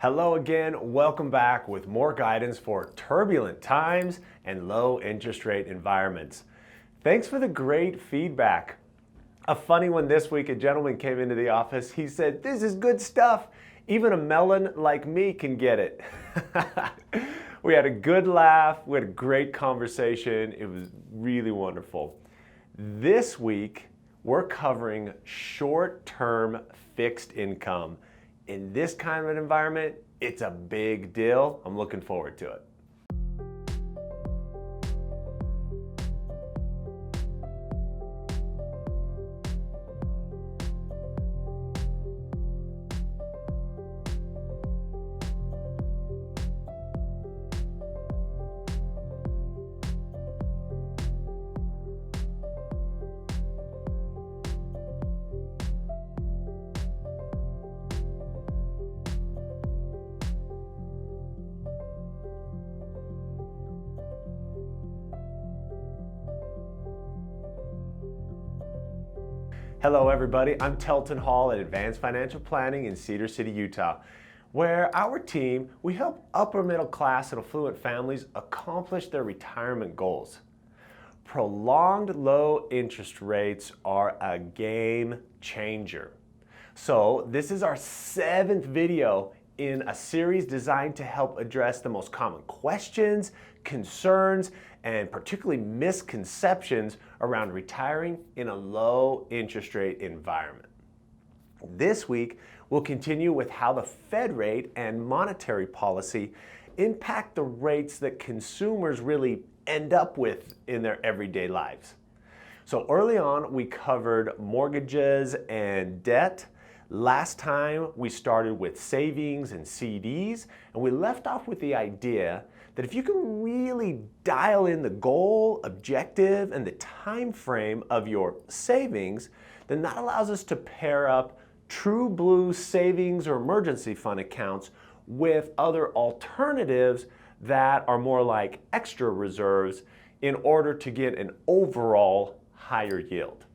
Hello again, welcome back with more guidance for turbulent times and low interest rate environments. Thanks for the great feedback. A funny one this week, a gentleman came into the office. He said, "This is good stuff. Even a melon like me can get it." We had a good laugh, we had a great conversation. It was really wonderful. This week, we're covering short-term fixed income. In this kind of an environment, it's a big deal. I'm looking forward to it. Hello everybody, I'm Telton Hall at Advanced Financial Planning in Cedar City, Utah, where our team, we help upper middle class and affluent families accomplish their retirement goals. Prolonged low interest rates are a game changer. So this is our 7th video in a series designed to help address the most common questions, concerns, and particularly misconceptions around retiring in a low interest rate environment. This week, we'll continue with how the Fed rate and monetary policy impact the rates that consumers really end up with in their everyday lives. So early on, we covered mortgages and debt. Last time, we started with savings and CDs, and we left off with the idea that if you can really dial in the goal, objective, and the time frame of your savings, then that allows us to pair up true blue savings or emergency fund accounts with other alternatives that are more like extra reserves in order to get an overall higher yield.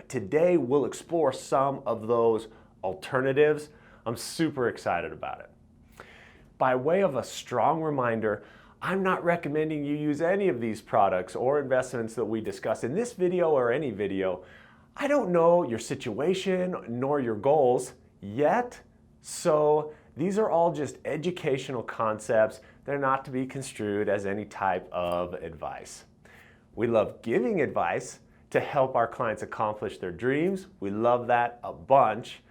Today, we'll explore some of those alternatives. I'm super excited about it. By way of a strong reminder, I'm not recommending you use any of these products or investments that we discuss in this video or any video. I don't know your situation nor your goals yet, so these are all just educational concepts. They're not to be construed as any type of advice. We love giving advice to help our clients accomplish their dreams. We love that a bunch.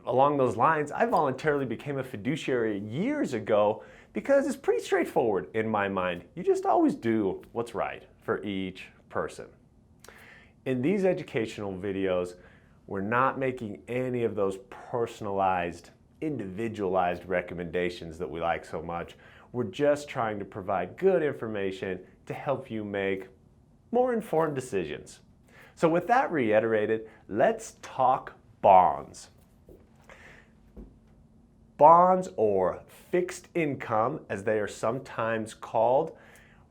Along those lines, I voluntarily became a fiduciary years ago because it's pretty straightforward in my mind. You just always do what's right for each person. In these educational videos, we're not making any of those personalized, individualized recommendations that we like so much. We're just trying to provide good information to help you make more informed decisions. So with that reiterated, let's talk bonds. Bonds, or fixed income as they are sometimes called,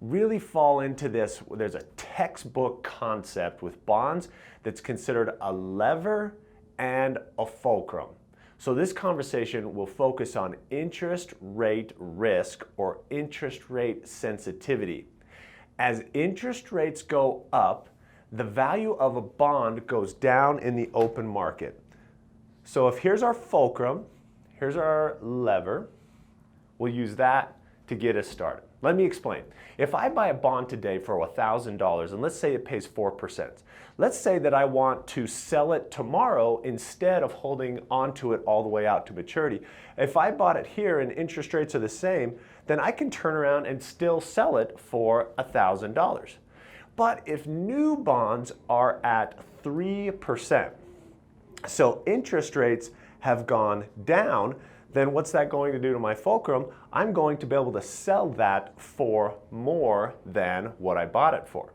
really fall into this. There's a textbook concept with bonds that's considered a lever and a fulcrum. So this conversation will focus on interest rate risk or interest rate sensitivity. As interest rates go up, the value of a bond goes down in the open market. So if here's our fulcrum, here's our lever, we'll use that to get us started. Let me explain. If I buy a bond today for $1,000, and let's say it pays 4%, let's say that I want to sell it tomorrow instead of holding onto it all the way out to maturity. If I bought it here and interest rates are the same, then I can turn around and still sell it for $1,000. But if new bonds are at 3%, so interest rates have gone down, then what's that going to do to my fulcrum? I'm going to be able to sell that for more than what I bought it for.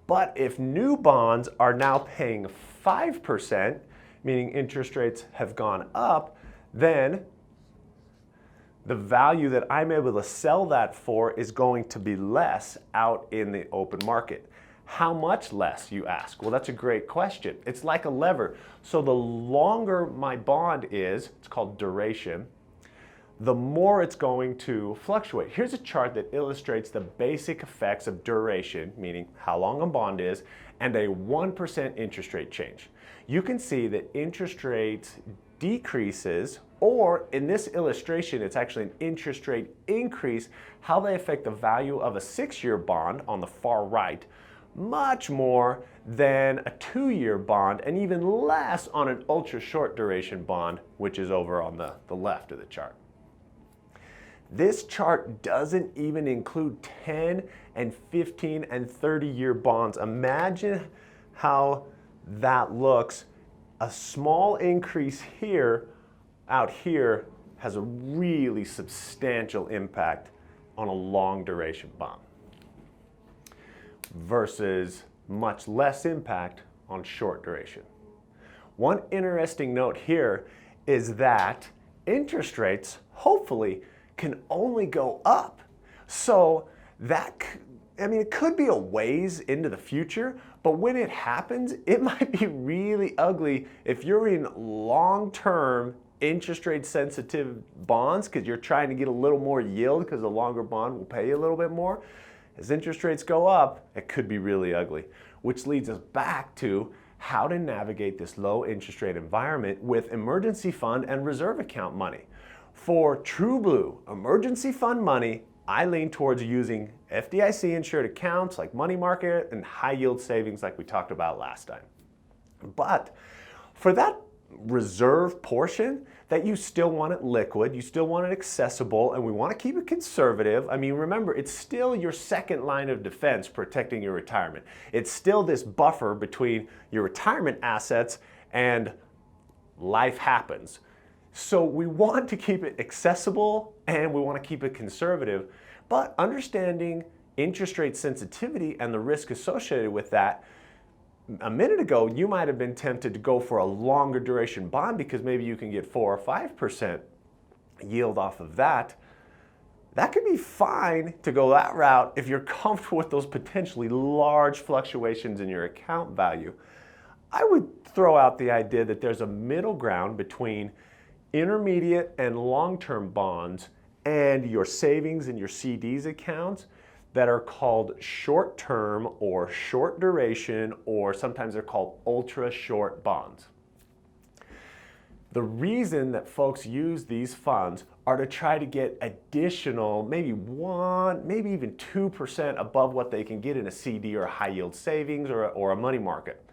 But if new bonds are now paying 5%, meaning interest rates have gone up, then the value that I'm able to sell that for is going to be less out in the open market. How much less, you ask? Well, that's a great question. It's like a lever. So the longer my bond is, it's called duration, the more it's going to fluctuate. Here's a chart that illustrates the basic effects of duration, meaning how long a bond is, and a 1% interest rate change. You can see that interest rate decreases, or in this illustration, it's actually an interest rate increase, how they affect the value of a 6-year bond on the far right, much more than a 2-year bond, and even less on an ultra short duration bond, which is over on the left of the chart. This chart doesn't even include 10 and 15 and 30-year bonds. Imagine how that looks. A small increase here, out here, has a really substantial impact on a long duration bond versus much less impact on short duration. One interesting note here is that interest rates, hopefully, can only go up. So that, it could be a ways into the future, but when it happens, it might be really ugly if you're in long-term interest rate sensitive bonds because you're trying to get a little more yield because the longer bond will pay you a little bit more. As interest rates go up, it could be really ugly, which leads us back to how to navigate this low interest rate environment with emergency fund and reserve account money. For true blue emergency fund money, I lean towards using FDIC insured accounts like money market and high yield savings like we talked about last time. But for that reserve portion that you still want it liquid, you still want it accessible, and we want to keep it conservative. Remember, it's still your second line of defense protecting your retirement. It's still this buffer between your retirement assets and life happens. So we want to keep it accessible and we want to keep it conservative, but understanding interest rate sensitivity and the risk associated with that. A minute ago, you might have been tempted to go for a longer duration bond because maybe you can get 4 or 5% yield off of that. That could be fine to go that route if you're comfortable with those potentially large fluctuations in your account value. I would throw out the idea that there's a middle ground between intermediate and long-term bonds and your savings and your CDs accounts that are called short-term or short duration, or sometimes they're called ultra-short bonds. The reason that folks use these funds are to try to get additional, maybe 1, maybe even 2% above what they can get in a CD or a high-yield savings or a money market.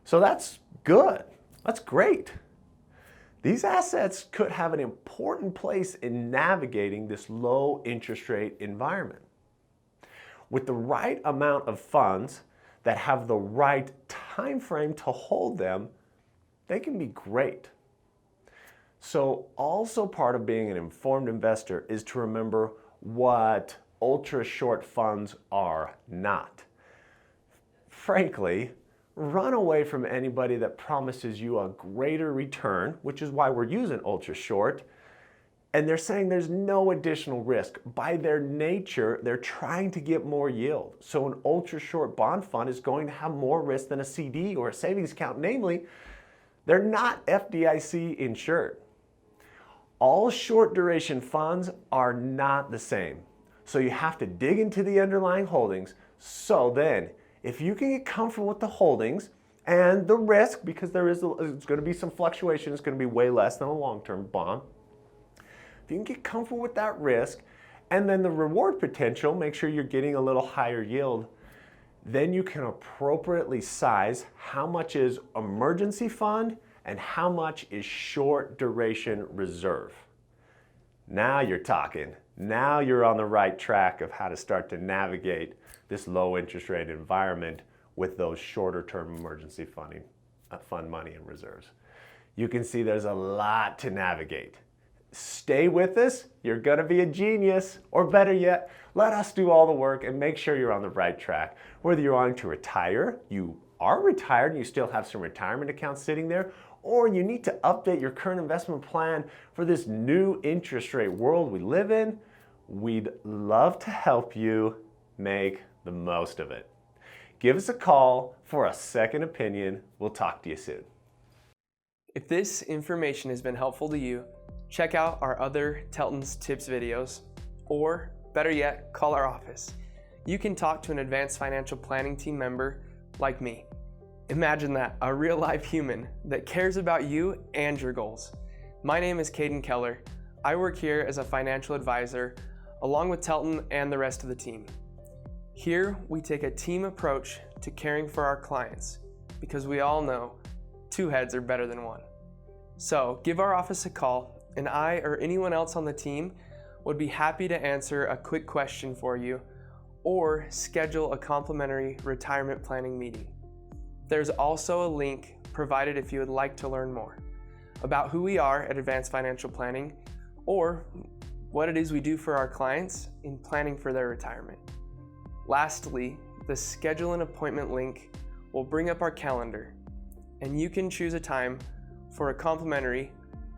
So that's good. That's great. These assets could have an important place in navigating this low interest rate environment. With the right amount of funds that have the right time frame to hold them, they can be great. So also part of being an informed investor is to remember what ultra short funds are not. Frankly, run away from anybody that promises you a greater return, which is why we're using ultra short, and they're saying there's no additional risk. By their nature, they're trying to get more yield. So an ultra short bond fund is going to have more risk than a CD or a savings account. Namely, they're not FDIC insured. All short duration funds are not the same. So you have to dig into the underlying holdings. So then, if you can get comfortable with the holdings and the risk, because it's going to be some fluctuation, it's going to be way less than a long-term bond. If you can get comfortable with that risk and then the reward potential, make sure you're getting a little higher yield, then you can appropriately size how much is emergency fund and how much is short duration reserve. Now you're talking. Now you're on the right track of how to start to navigate this low interest rate environment with those shorter term emergency fund money and reserves. You can see there's a lot to navigate. Stay with us, you're gonna be a genius, or better yet, let us do all the work and make sure you're on the right track. Whether you're wanting to retire, you are retired and you still have some retirement accounts sitting there, or you need to update your current investment plan for this new interest rate world we live in, we'd love to help you make the most of it. Give us a call for a second opinion. We'll talk to you soon. If this information has been helpful to you, Check out our other Telton's Tips videos, or better yet, call our office. You can talk to an advanced financial planning team member like me. Imagine that, a real life human that cares about you and your goals. My name is Caden Keller. I work here as a financial advisor along with Telton and the rest of the team. Here, we take a team approach to caring for our clients because we all know 2 heads are better than 1. So give our office a call, and I or anyone else on the team would be happy to answer a quick question for you or schedule a complimentary retirement planning meeting. There's also a link provided if you would like to learn more about who we are at Advanced Financial Planning or what it is we do for our clients in planning for their retirement. Lastly, the schedule an appointment link will bring up our calendar, and you can choose a time for a complimentary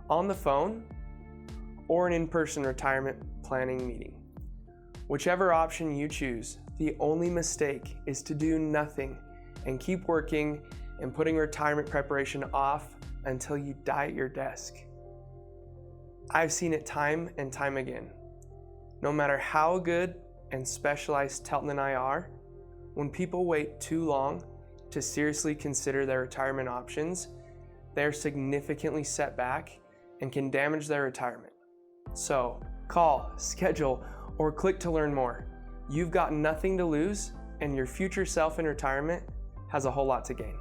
on the phone or an in-person retirement planning meeting. Whichever option you choose, the only mistake is to do nothing and keep working and putting retirement preparation off until you die at your desk. I've seen it time and time again. No matter how good and specialized Telton and I are, when people wait too long to seriously consider their retirement options, they are significantly set back and can damage their retirement. So call, schedule, or click to learn more. You've got nothing to lose, and your future self in retirement has a whole lot to gain.